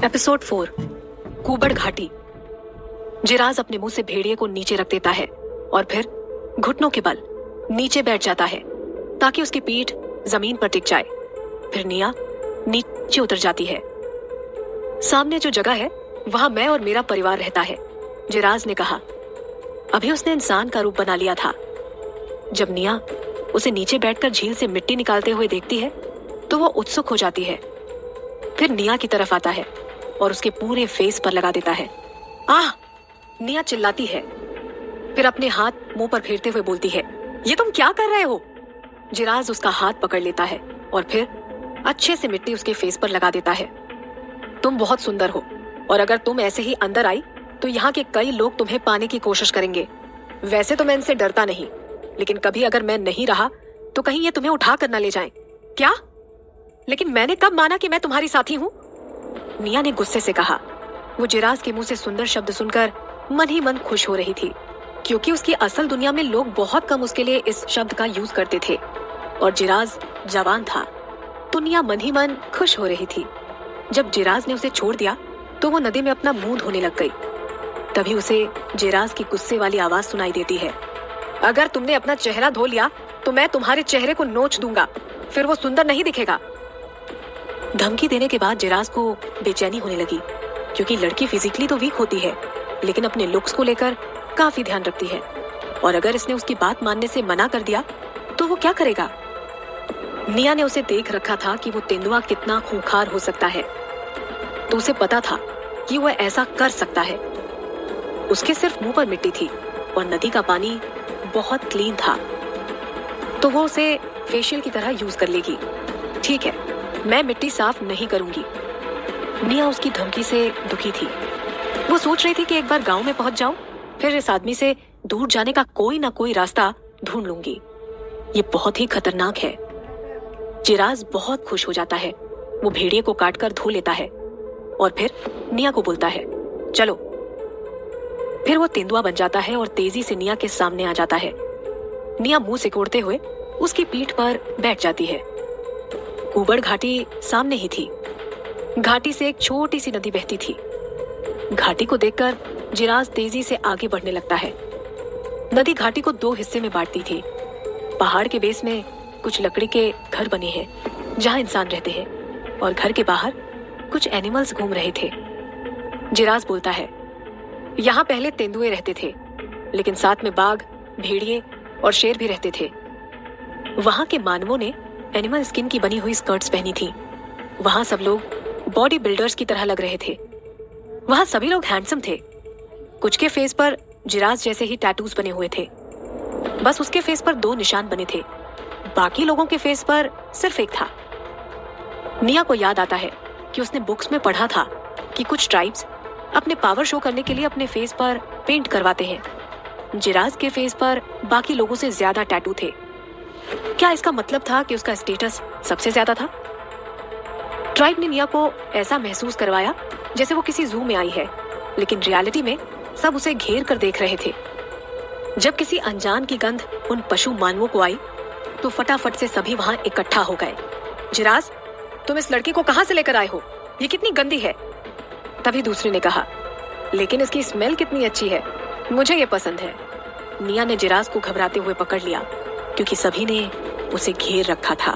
Episode 4 कूबड़ घाटी। जिराज अपने मुंह से भेड़िए को नीचे रख देता है और फिर घुटनों के बल नीचे बैठ जाता है ताकि उसकी पीठ जमीन पर टिक जाए। फिर निया नीचे उतर जाती है। सामने जो जगह है वहां मैं और मेरा परिवार रहता है, जिराज ने कहा। अभी उसने इंसान का रूप बना लिया था। जब निया उसे नीचे बैठकर झील से मिट्टी निकालते हुए देखती है तो वो उत्सुक हो जाती है। फिर निया की तरफ आता है और उसके पूरे फेस पर लगा देता है। आह! निया चिल्लाती है, फिर अपने हाथ मुंह पर फेरते हुए बोलती है, ये तुम क्या कर रहे हो? जिराज उसका हाथ पकड़ लेता है और फिर अच्छे से मिट्टी उसके फेस पर लगा देता है। तुम बहुत सुंदर हो और अगर तुम ऐसे ही अंदर आई तो यहाँ के कई लोग तुम्हें पाने की कोशिश करेंगे। वैसे तो मैं इनसे डरता नहीं, लेकिन कभी अगर मैं नहीं रहा तो कहीं ये तुम्हें उठा कर न ले जाएं। क्या? लेकिन मैंने कब माना कि मैं तुम्हारी साथी हूँ? निया ने गुस्से से कहा। वो जिराज के मुंह से सुंदर शब्द सुनकर मन ही मन खुश हो रही थी, क्योंकि उसकी असल दुनिया में लोग बहुत कम उसके लिए इस शब्द का यूज करते थे और जिराज जवान था तो निया मन ही मन खुश हो रही थी। जब जिराज ने उसे छोड़ दिया तो वो नदी में अपना मुंह धोने लग गई। तभी उसे जिराज की गुस्से वाली आवाज सुनाई देती है, अगर तुमने अपना चेहरा धो लिया तो मैं तुम्हारे चेहरे को नोच दूंगा, फिर वो सुंदर नहीं दिखेगा। धमकी देने के बाद जिराज को बेचैनी होने लगी, क्योंकि लड़की फिजिकली तो वीक होती है लेकिन अपने लुक्स को लेकर काफी ध्यान रखती है, और अगर इसने उसकी बात मानने से मना कर दिया तो वो क्या करेगा? निया ने उसे देख रखा था कि वो तेंदुआ कितना खूंखार हो सकता है, तो उसे पता था कि वह ऐसा कर सकता है। उसके सिर्फ मुंह पर मिट्टी थी और नदी का पानी बहुत क्लीन था, तो वो उसे फेशियल की तरह यूज कर लेगी। ठीक है, मैं मिट्टी साफ नहीं करूंगी। निया उसकी धमकी से दुखी थी। वो सोच रही थी कि एक बार गांव में पहुंच जाऊं, फिर इस आदमी से दूर जाने का कोई ना कोई रास्ता ढूंढ लूंगी। ये बहुत ही खतरनाक है। जिराज बहुत खुश हो जाता है। वो भेड़िए को काटकर धो लेता है और फिर निया को बोलता है, चलो। फिर वो तेंदुआ बन जाता है और तेजी से निया के सामने आ जाता है। निया मुंह सिकोड़ते हुए उसकी पीठ पर बैठ जाती है। कूबड़ घाटी सामने ही थी। घाटी से एक छोटी सी नदी बहती थी। घाटी को देखकर जिराज तेजी से आगे बढ़ने लगता है। नदी घाटी को दो हिस्से में बांटती थी। पहाड़ के बेस में कुछ लकड़ी के घर बने हैं जहां इंसान रहते हैं, और घर के बाहर कुछ एनिमल्स घूम रहे थे। जिराज बोलता है, यहाँ पहले तेंदुए रहते थे, लेकिन साथ में बाघ, भेड़िए और शेर भी रहते थे। वहां के मानवों ने एनिमल स्किन की बनी हुई स्कर्ट्स पहनी थी। वहां सब लोग बॉडी बिल्डर्स की तरह लग रहे थे। वहां सभी लोग हैंडसम थे। कुछ के फेस पर जिराज जैसे ही टैटूज बने हुए थे। बस उसके फेस पर 2 निशान बने थे। बाकी लोगों के फेस पर सिर्फ एक था। निया को याद आता है कि उसने बुक्स में पढ़ा था कि कुछ ट्राइब्स अपने पावर शो करने के लिए अपने फेस पर पेंट करवाते हैं। जिराज के फेस पर बाकी लोगों से ज्यादा टैटू थे। क्या इसका मतलब था कि उसका स्टेटस सबसे ज्यादा था? ट्राइब ने निया को ऐसा महसूस करवाया जैसे वो किसी जू में आई है, लेकिन रियलिटी में सब उसे घेर कर देख रहे थे। जब किसी अनजान की गंध उन पशु मानवों को आई तो फटाफट से सभी वहां इकट्ठा हो गए। जिराज, तुम इस लड़की को कहां से लेकर आए हो? ये कितनी गंदी है। तभी दूसरे ने कहा, लेकिन इसकी स्मेल कितनी अच्छी है, मुझे ये पसंद है। निया ने जिराज को घबराते हुए पकड़ लिया, क्योंकि सभी ने उसे घेर रखा था।